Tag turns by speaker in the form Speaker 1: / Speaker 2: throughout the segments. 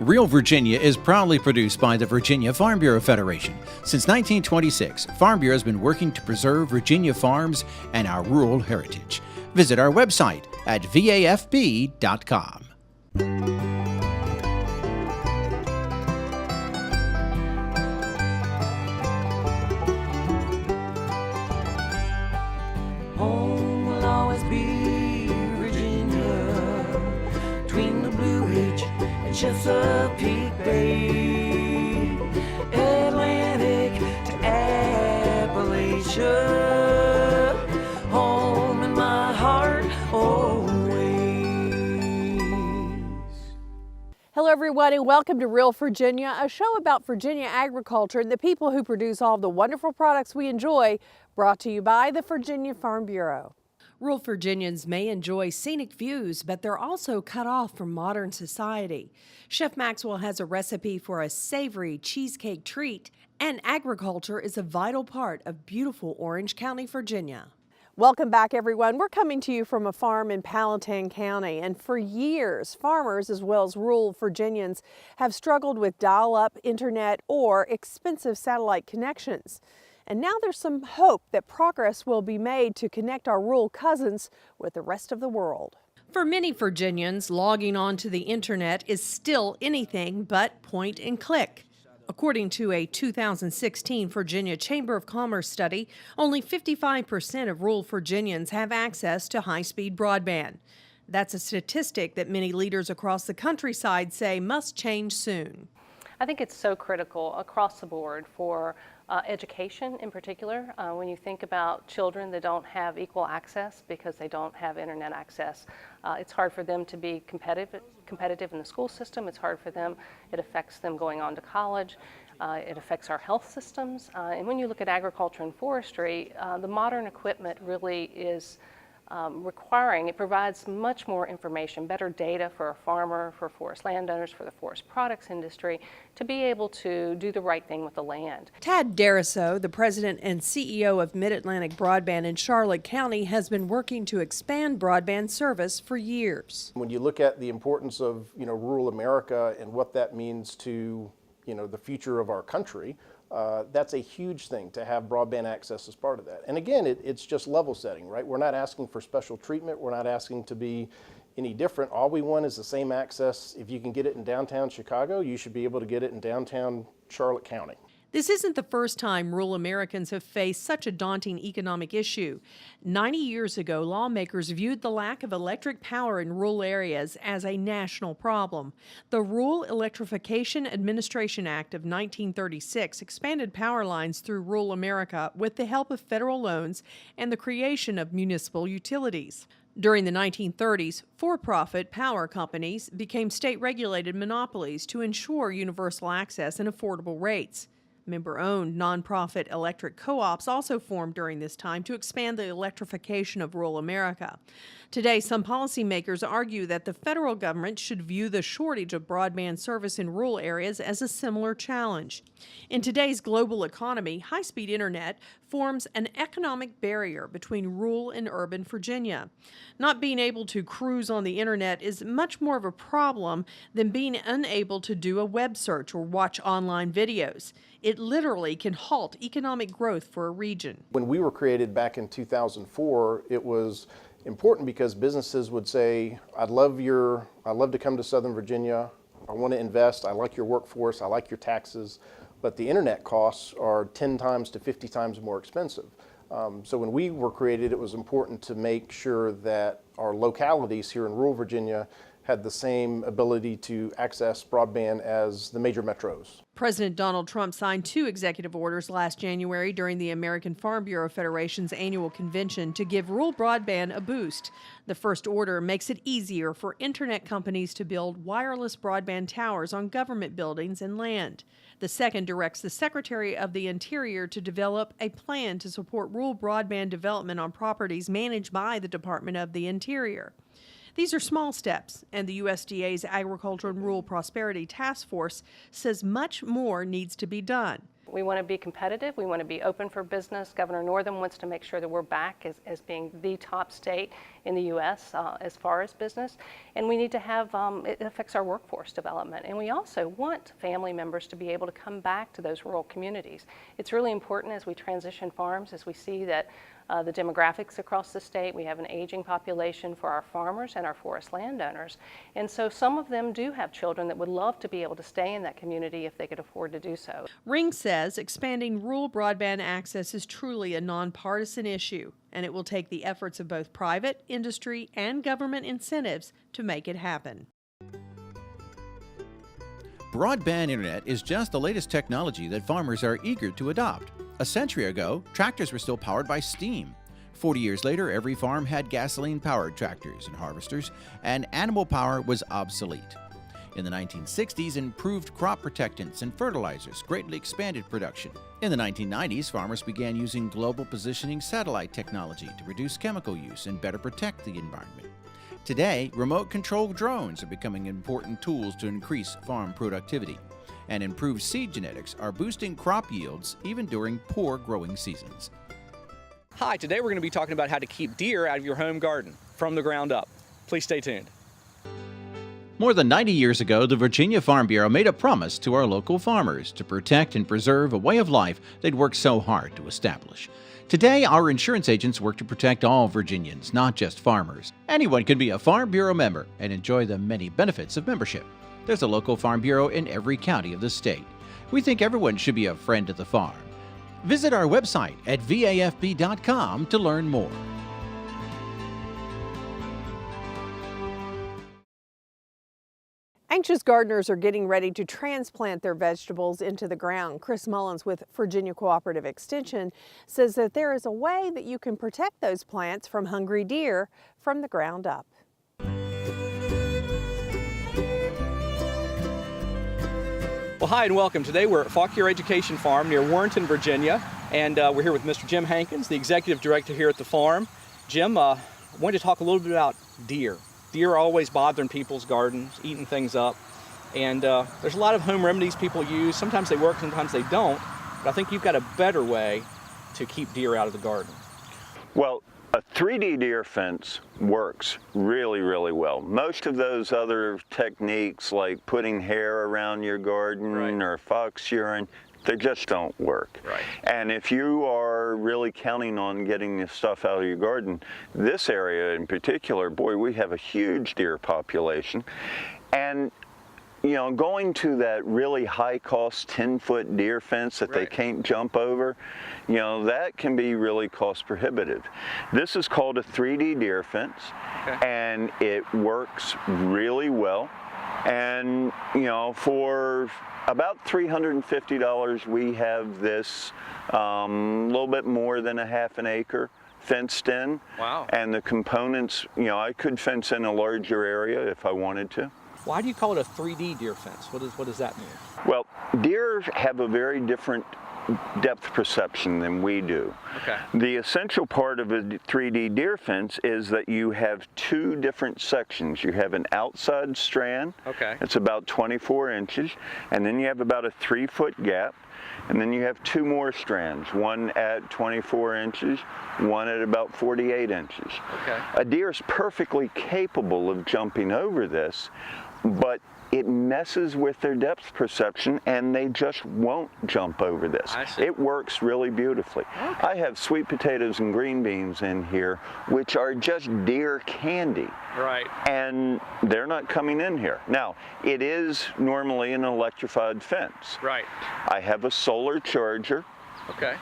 Speaker 1: Real Virginia is proudly produced by the Virginia Farm Bureau Federation. Since 1926, Farm Bureau has been working to preserve Virginia farms and our rural heritage. Visit our website at vafb.com.
Speaker 2: Home will always be Virginia, between the Blue Ridge and Chesapeake Bay, Atlantic to Appalachia, home in my heart always.
Speaker 3: Hello everyone and welcome to Real Virginia, a show about Virginia agriculture and the people who produce all the wonderful products we enjoy, brought to you by the Virginia Farm Bureau. Rural Virginians may enjoy scenic views, but they're also cut off from modern society. Chef Maxwell has a recipe for a savory cheesecake treat, and agriculture is a vital part of beautiful Orange County, Virginia. Welcome back, everyone. We're coming to you from a farm in Powhatan County, and for years, farmers as well as rural Virginians have struggled with dial-up internet or expensive satellite connections. And now there's some hope that progress will be made to connect our rural cousins with the rest of the world. For many Virginians, logging onto the internet is still anything but point and click. According to a 2016 Virginia Chamber of Commerce study, only 55% of rural Virginians have access to high-speed broadband. That's a statistic that many leaders across the countryside say must change soon.
Speaker 4: I think it's so critical across the board for education in particular. When you think about children that don't have equal access because they don't have internet access, it's hard for them to be competitive in the school system. It's hard for them. It affects them going on to college. It affects our health systems. And when you look at agriculture and forestry, the modern equipment really is it provides much more information, better data for a farmer, for forest landowners, for the forest products industry, to be able to do the right thing with the land.
Speaker 3: Tad Dariso, the president and CEO of Mid-Atlantic Broadband in Charlotte County, has been working to expand broadband service for years.
Speaker 5: When you look at the importance of, rural America and what that means to, the future of our country, that's a huge thing to have broadband access as part of that. And again, it's just level setting, right? We're not asking for special treatment. We're not asking to be any different. All we want is the same access. If you can get it in downtown Chicago, you should be able to get it in downtown Charlotte County.
Speaker 3: This isn't the first time rural Americans have faced such a daunting economic issue. 90 years ago, lawmakers viewed the lack of electric power in rural areas as a national problem. The Rural Electrification Administration Act of 1936 expanded power lines through rural America with the help of federal loans and the creation of municipal utilities. During the 1930s, for-profit power companies became state-regulated monopolies to ensure universal access and affordable rates. Member-owned nonprofit electric co-ops also formed during this time to expand the electrification of rural America. Today, some policymakers argue that the federal government should view the shortage of broadband service in rural areas as a similar challenge. In today's global economy, high-speed internet forms an economic barrier between rural and urban Virginia. Not being able to cruise on the internet is much more of a problem than being unable to do a web search or watch online videos. It literally can halt economic growth for a region.
Speaker 5: When we were created back in 2004, it was important because businesses would say, I'd love to come to Southern Virginia. I want to invest. I like your workforce. I like your taxes. But the internet costs are 10 times to 50 times more expensive. So when we were created, it was important to make sure that our localities here in rural Virginia had the same ability to access broadband as the major metros.
Speaker 3: President Donald Trump signed 2 executive orders last January during the American Farm Bureau Federation's annual convention to give rural broadband a boost. The first order makes it easier for internet companies to build wireless broadband towers on government buildings and land. The second directs the Secretary of the Interior to develop a plan to support rural broadband development on properties managed by the Department of the Interior. These are small steps, and the USDA's Agriculture and Rural Prosperity Task Force says much more needs to be done.
Speaker 4: We want to be competitive. We want to be open for business. Governor Northam wants to make sure that we're back as being the top state in the U.S. As far as business. And we need to have, it affects our workforce development. And we also want family members to be able to come back to those rural communities. It's really important as we transition farms, as we see that the demographics across the state. We have an aging population for our farmers and our forest landowners. And so some of them do have children that would love to be able to stay in that community if they could afford to do so.
Speaker 3: Ring says expanding rural broadband access is truly a nonpartisan issue, and it will take the efforts of both private, industry, and government incentives to make it happen.
Speaker 1: Broadband internet is just the latest technology that farmers are eager to adopt. A century ago, tractors were still powered by steam. 40 years later, every farm had gasoline-powered tractors and harvesters, and animal power was obsolete. In the 1960s, improved crop protectants and fertilizers greatly expanded production. In the 1990s, farmers began using global positioning satellite technology to reduce chemical use and better protect the environment. Today, remote-controlled drones are becoming important tools to increase farm productivity, and improved seed genetics are boosting crop yields even during poor growing seasons.
Speaker 6: Hi, today we're going to be talking about how to keep deer out of your home garden from the ground up. Please stay tuned.
Speaker 1: More than 90 years ago, the Virginia Farm Bureau made a promise to our local farmers to protect and preserve a way of life they'd worked so hard to establish. Today, our insurance agents work to protect all Virginians, not just farmers. Anyone can be a Farm Bureau member and enjoy the many benefits of membership. There's a local Farm Bureau in every county of the state. We think everyone should be a friend of the farm. Visit our website at vafb.com to learn more.
Speaker 3: Anxious gardeners are getting ready to transplant their vegetables into the ground. Chris Mullins with Virginia Cooperative Extension says that there is a way that you can protect those plants from hungry deer from the ground up.
Speaker 6: Well, hi and welcome. Today we're at Fauquier Education Farm near Warrenton, Virginia, and we're here with Mr. Jim Hankins, the executive director here at the farm. Jim, I wanted to talk a little bit about deer. Deer are always bothering people's gardens, eating things up, and there's a lot of home remedies people use. Sometimes they work, sometimes they don't, but I think you've got a better way to keep deer out of the garden.
Speaker 7: Well, a 3D deer fence works really, really well. Most of those other techniques like putting hair around your garden or fox urine, they just don't work.
Speaker 6: Right.
Speaker 7: And if you are really counting on getting this stuff out of your garden, this area in particular, boy, we have a huge deer population. And you know, going to that really high-cost 10-foot deer fence that they can't jump over, you know, that can be really cost-prohibitive. This is called a 3D deer fence, and it works really well. And, you know, for about $350, we have this little bit more than a half an acre fenced in.
Speaker 6: Wow.
Speaker 7: And the components, you know, I could fence in a larger area if I wanted to.
Speaker 6: Why do you call it a 3D deer fence? What does that mean?
Speaker 7: Well, deer have a very different depth perception than we do.
Speaker 6: Okay.
Speaker 7: The essential part of a 3D deer fence is that you have two different sections. You have an outside strand.
Speaker 6: Okay.
Speaker 7: It's about 24 inches, and then you have about a 3-foot gap, and then you have two more strands, one at 24 inches, one at about 48 inches.
Speaker 6: Okay.
Speaker 7: A deer is perfectly capable of jumping over this, but it messes with their depth perception and they just won't jump over this.
Speaker 6: I see.
Speaker 7: It works really beautifully.
Speaker 6: Okay.
Speaker 7: I have sweet potatoes and green beans in here, which are just deer candy.
Speaker 6: Right.
Speaker 7: And they're not coming in here. Now, it is normally an electrified fence.
Speaker 6: Right.
Speaker 7: I have a solar charger.
Speaker 6: Okay.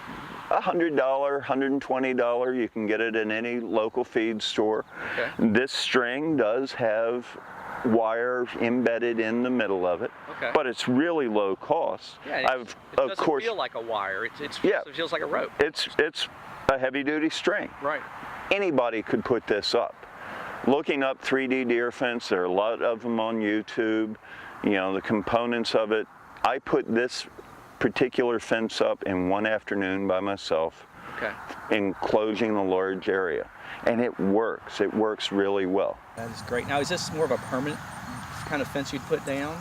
Speaker 7: $100, $120, you can get it in any local feed store.
Speaker 6: Okay.
Speaker 7: This string does have wire embedded in the middle of it, but it's really low cost.
Speaker 6: Yeah, it doesn't feel like a wire. It feels like a rope.
Speaker 7: It's a heavy-duty string.
Speaker 6: Right.
Speaker 7: Anybody could put this up. Looking up 3D deer fence, there are a lot of them on YouTube. You know, the components of it. I put this particular fence up in one afternoon by myself, enclosing a large area. And it works. It works really well.
Speaker 6: That is great. Now, is this more of a permanent kind of fence you'd put down?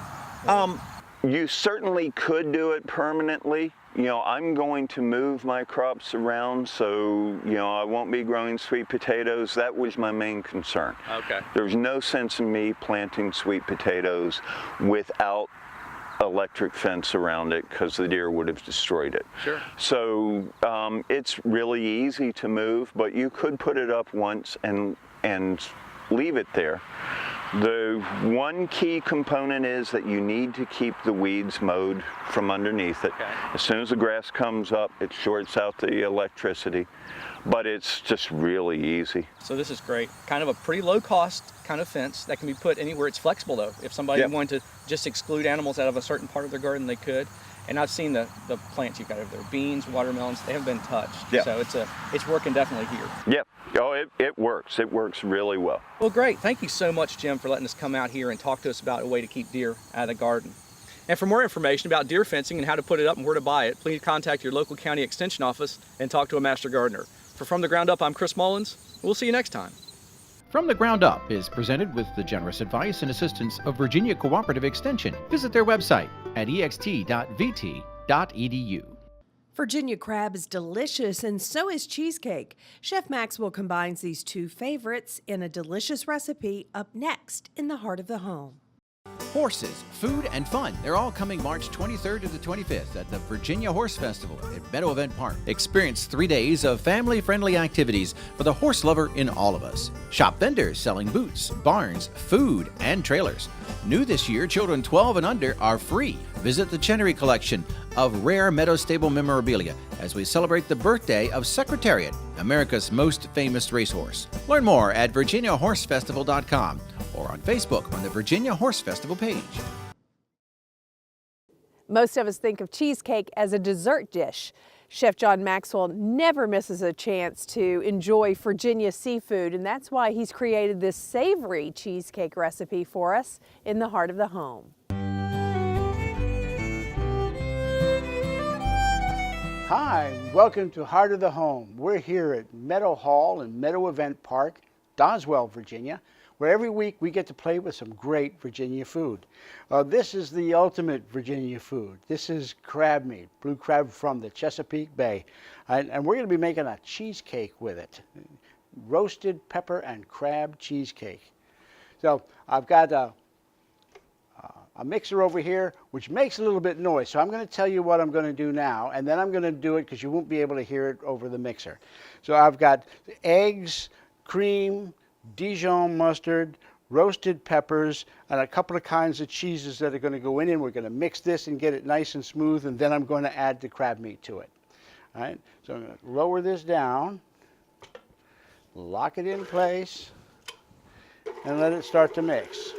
Speaker 7: You certainly could do it permanently. You know, I'm going to move my crops around, so, you know, I won't be growing sweet potatoes. That was my main concern.
Speaker 6: Okay.
Speaker 7: There's no sense in me planting sweet potatoes without electric fence around it because the deer would have destroyed it.
Speaker 6: Sure.
Speaker 7: So it's really easy to move, but you could put it up once and leave it there. The one key component is that you need to keep the weeds mowed from underneath it.
Speaker 6: Okay.
Speaker 7: As soon as the grass comes up, it shorts out the electricity, but it's just really easy.
Speaker 6: So this is great. Kind of a pretty low cost kind of fence that can be put anywhere. It's flexible though. If somebody wanted to just exclude animals out of a certain part of their garden, they could. And I've seen the plants you've got over there, beans, watermelons, they haven't been touched.
Speaker 7: Yeah.
Speaker 6: So it's working definitely here.
Speaker 7: Yep. Oh, it works. It works really well.
Speaker 6: Well, great. Thank you so much, Jim, for letting us come out here and talk to us about a way to keep deer out of the garden. And for more information about deer fencing and how to put it up and where to buy it, please contact your local county extension office and talk to a master gardener. For From the Ground Up, I'm Chris Mullins. We'll see you next time.
Speaker 1: From the Ground Up is presented with the generous advice and assistance of Virginia Cooperative Extension. Visit their website at ext.vt.edu.
Speaker 3: Virginia crab is delicious, and so is cheesecake. Chef Maxwell combines these two favorites in a delicious recipe up next in the heart of the home.
Speaker 1: Horses, food, and fun. They're all coming March 23rd to the 25th at the Virginia Horse Festival at Meadow Event Park. Experience 3 days of family-friendly activities for the horse lover in all of us. Shop vendors selling boots, barns, food, and trailers. New this year, children 12 and under are free. Visit the Chenery collection of rare Meadow Stable memorabilia as we celebrate the birthday of Secretariat, America's most famous racehorse. Learn more at virginiahorsefestival.com or on Facebook on the Virginia Horse Festival page.
Speaker 3: Most of us think of cheesecake as a dessert dish. Chef John Maxwell never misses a chance to enjoy Virginia seafood, and that's why he's created this savory cheesecake recipe for us in the heart of the home.
Speaker 8: Hi, welcome to Heart of the Home. We're here at Meadow Hall and Meadow Event Park, Doswell, Virginia, where every week we get to play with some great Virginia food. This is the ultimate Virginia food. This is crab meat, blue crab from the Chesapeake Bay. And we're going to be making a cheesecake with it. Roasted pepper and crab cheesecake. So I've got a mixer over here, which makes a little bit of noise. So I'm going to tell you what I'm going to do now, and then I'm going to do it because you won't be able to hear it over the mixer. So I've got eggs, cream, Dijon mustard, roasted peppers, and a couple of kinds of cheeses that are going to go in, and we're going to mix this and get it nice and smooth, and then I'm going to add the crab meat to it. All right, so I'm going to lower this down, lock it in place, and let it start to mix.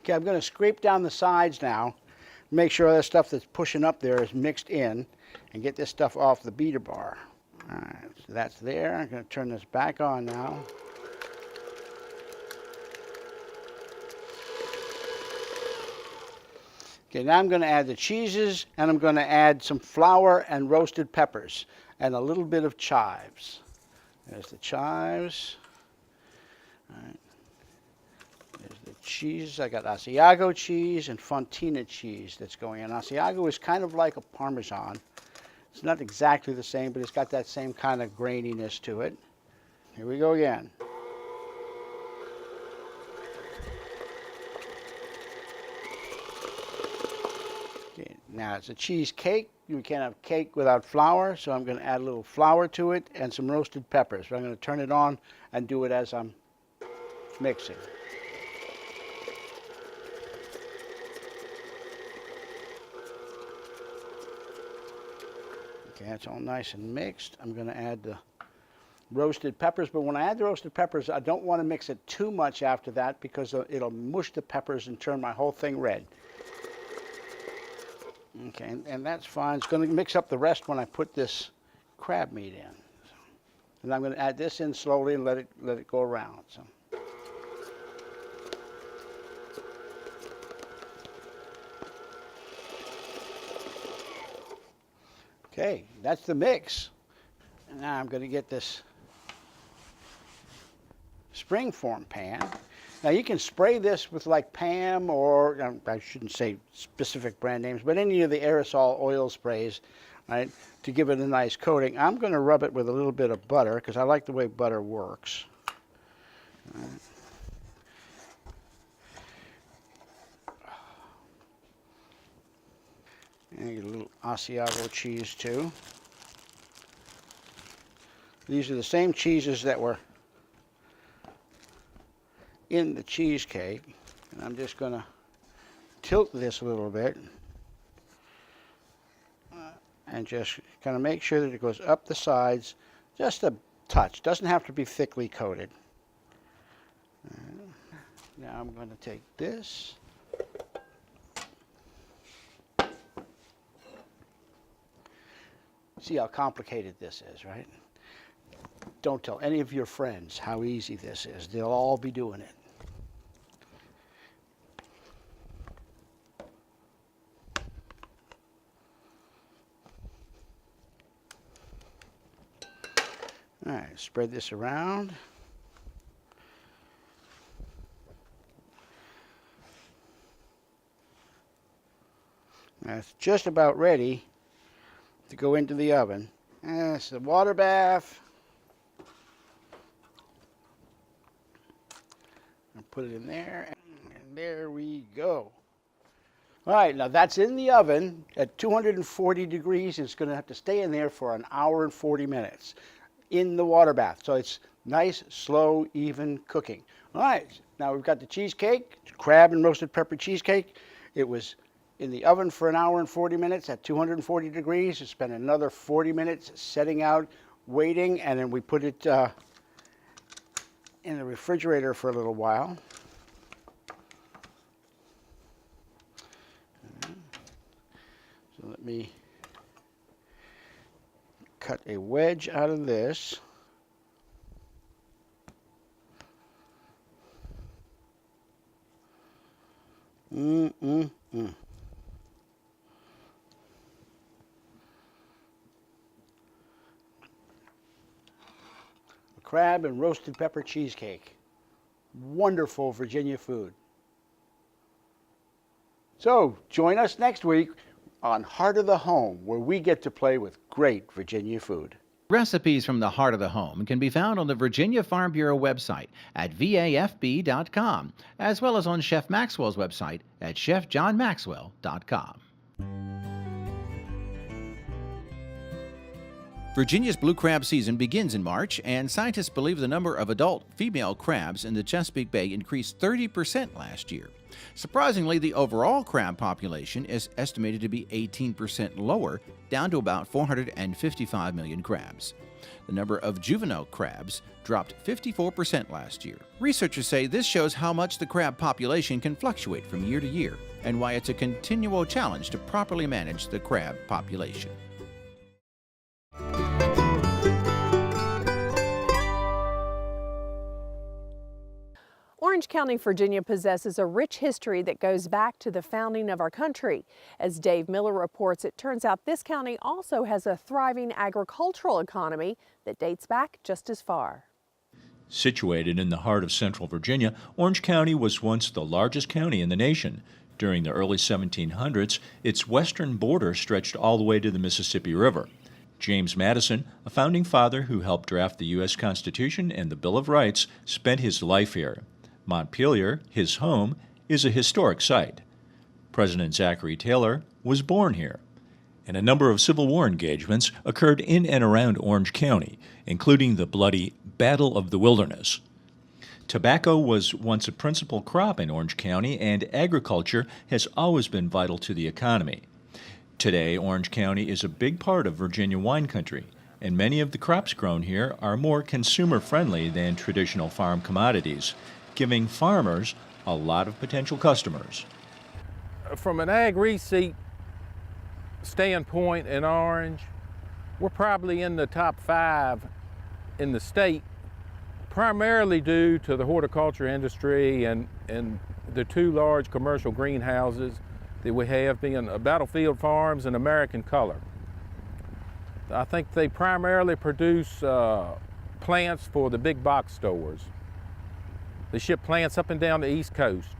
Speaker 8: Okay, I'm going to scrape down the sides now, make sure that stuff that's pushing up there is mixed in, and get this stuff off the beater bar. All right, so that's there. I'm going to turn this back on now. Okay, now I'm going to add the cheeses, and I'm going to add some flour and roasted peppers, and a little bit of chives. There's the chives. All right. There's the cheese. I got Asiago cheese and Fontina cheese that's going in. Asiago is kind of like a Parmesan. It's not exactly the same, but it's got that same kind of graininess to it. Here we go again. Okay, now it's a cheesecake. You can't have cake without flour, so I'm going to add a little flour to it and some roasted peppers. So I'm going to turn it on and do it as I'm mixing. Okay, that's all nice and mixed. I'm going to add the roasted peppers, but when I add the roasted peppers, I don't want to mix it too much after that because it'll mush the peppers and turn my whole thing red. Okay, and that's fine. It's going to mix up the rest when I put this crab meat in. And I'm going to add this in slowly and let it go around. So. Okay, that's the mix. And now I'm going to get this springform pan. Now you can spray this with like Pam or, I shouldn't say specific brand names, but any of the aerosol oil sprays, right, to give it a nice coating. I'm going to rub it with a little bit of butter because I like the way butter works. All right. And get a little Asiago cheese too. These are the same cheeses that were in the cheesecake. And I'm just going to tilt this a little bit and just kind of make sure that it goes up the sides just a touch. Doesn't have to be thickly coated. Now I'm going to take this. See how complicated this is, right? Don't tell any of your friends how easy this is. They'll all be doing it. All right, spread this around. Now it's just about ready to go into the oven. And it's the water bath. I'll put it in there, and there we go. All right, now that's in the oven at 240 degrees. It's going to have to stay in there for an hour and 40 minutes in the water bath. So it's nice, slow, even cooking. All right, now we've got the cheesecake, crab and roasted pepper cheesecake. It was in the oven for an hour and 40 minutes at 240 degrees. It spent another 40 minutes setting out, waiting, and then we put it in the refrigerator for a little while. So let me cut a wedge out of this. Crab and roasted pepper cheesecake. Wonderful Virginia food. So join us next week on Heart of the Home, where we get to play with great Virginia food.
Speaker 1: Recipes from the heart of the home can be found on the Virginia Farm Bureau website at vafb.com, as well as on Chef Maxwell's website at chefjohnmaxwell.com. Virginia's blue crab season begins in March, and scientists believe the number of adult female crabs in the Chesapeake Bay increased 30% last year. Surprisingly, the overall crab population is estimated to be 18% lower, down to about 455 million crabs. The number of juvenile crabs dropped 54% last year. Researchers say this shows how much the crab population can fluctuate from year to year, and why it's a continual challenge to properly manage the crab population.
Speaker 3: Orange County, Virginia possesses a rich history that goes back to the founding of our country. As Dave Miller reports, it turns out this county also has a thriving agricultural economy that dates back just as far.
Speaker 9: Situated in the heart of central Virginia, Orange County was once the largest county in the nation. During the early 1700s, its western border stretched all the way to the Mississippi River. James Madison, a founding father who helped draft the U.S. Constitution and the Bill of Rights, spent his life here. Montpelier, his home, is a historic site. President Zachary Taylor was born here, and a number of Civil War engagements occurred in and around Orange County, including the bloody Battle of the Wilderness. Tobacco was once a principal crop in Orange County, and agriculture has always been vital to the economy. Today, Orange County is a big part of Virginia wine country, and many of the crops grown here are more consumer-friendly than traditional farm commodities, giving farmers a lot of potential customers.
Speaker 10: From an ag receipt standpoint in Orange, we're probably in the top 5 in the state, primarily due to the horticulture industry and the 2 large commercial greenhouses that we have, being Battlefield Farms and American Color. I think they primarily produce plants for the big box stores. They ship plants up and down the East Coast.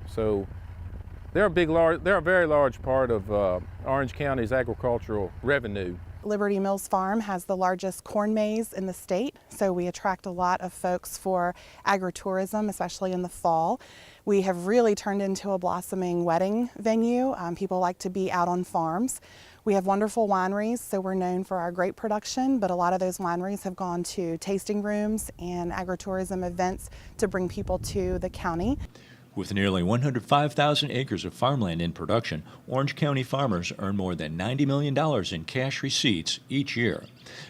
Speaker 10: So they're a very large part of Orange County's agricultural revenue.
Speaker 11: Liberty Mills Farm has the largest corn maze in the state, so we attract a lot of folks for agritourism, especially in the fall. We have really turned into a blossoming wedding venue. People like to be out on farms. We have wonderful wineries, so we're known for our grape production, but a lot of those wineries have gone to tasting rooms and agritourism events to bring people to the county.
Speaker 9: With nearly 105,000 acres of farmland in production, Orange County farmers earn more than $90 million in cash receipts each year.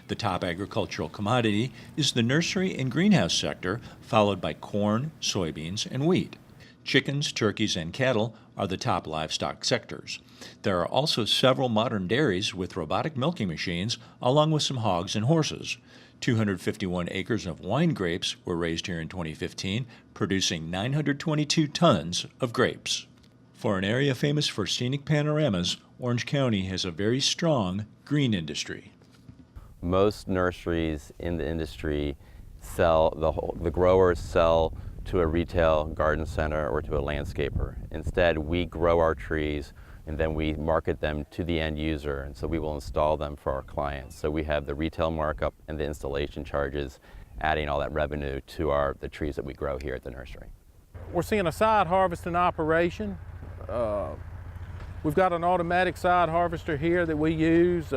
Speaker 9: The top agricultural commodity is the nursery and greenhouse sector, followed by corn, soybeans, and wheat. Chickens, turkeys, and cattle are the top livestock sectors. There are also several modern dairies with robotic milking machines, along with some hogs and horses. 251 acres of wine grapes were raised here in 2015, producing 922 tons of grapes. For an area famous for scenic panoramas, Orange County has a very strong green industry.
Speaker 12: Most nurseries in the industry sell, the growers sell to a retail garden center or to a landscaper. Instead, we grow our trees and then we market them to the end user, and so we will install them for our clients. So we have the retail markup and the installation charges, adding all that revenue to the trees that we grow here at the nursery.
Speaker 10: We're seeing a side harvesting operation. We've got an automatic side harvester here that we use.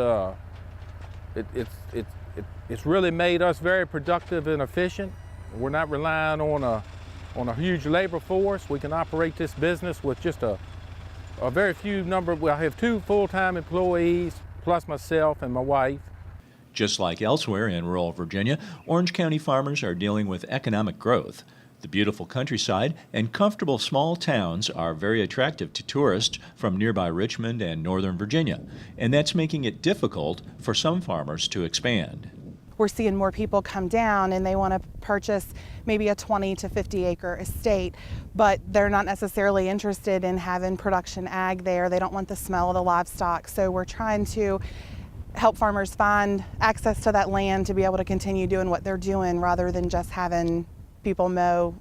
Speaker 10: It's really made us very productive and efficient. We're not relying on a huge labor force. We can operate this business with just a very few number. I have 2 full-time employees, plus myself and my wife.
Speaker 9: Just like elsewhere in rural Virginia, Orange County farmers are dealing with economic growth. The beautiful countryside and comfortable small towns are very attractive to tourists from nearby Richmond and Northern Virginia, and that's making it difficult for some farmers to expand.
Speaker 11: We're seeing more people come down and they want to purchase maybe a 20 to 50 acre estate, but they're not necessarily interested in having production ag there. They don't want the smell of the livestock. So we're trying to help farmers find access to that land to be able to continue doing what they're doing rather than just having people mow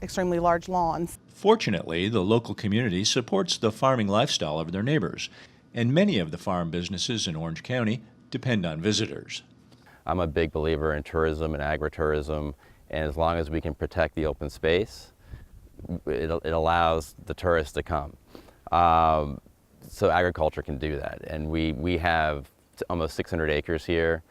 Speaker 11: extremely large lawns.
Speaker 9: Fortunately, the local community supports the farming lifestyle of their neighbors, and many of the farm businesses in Orange County depend on visitors.
Speaker 12: I'm a big believer in tourism and agritourism, and as long as we can protect the open space, it allows the tourists to come. So agriculture can do that, and we have almost 600 acres here.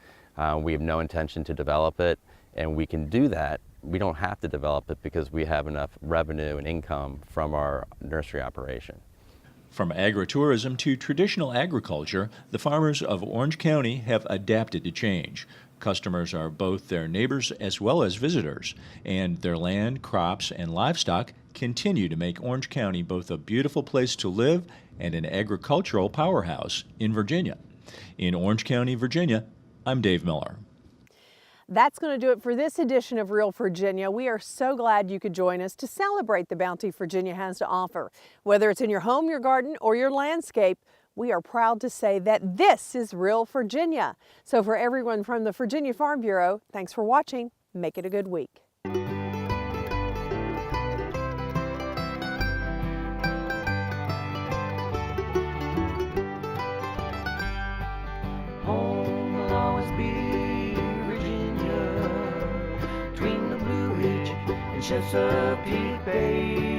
Speaker 12: We have no intention to develop it, and we can do that. We don't have to develop it because we have enough revenue and income from our nursery operation.
Speaker 9: From agritourism to traditional agriculture, the farmers of Orange County have adapted to change. Customers are both their neighbors as well as visitors, and their land, crops, and livestock continue to make Orange County both a beautiful place to live and an agricultural powerhouse in Virginia. In Orange County, Virginia, I'm Dave Miller.
Speaker 3: That's going to do it for this edition of Real Virginia. We are so glad you could join us to celebrate the bounty Virginia has to offer. Whether it's in your home, your garden, or your landscape, we are proud to say that this is Real Virginia. So for everyone from the Virginia Farm Bureau, thanks for watching. Make it a good week.
Speaker 2: Home will always be Virginia, between the Blue Ridge and Chesapeake Bay.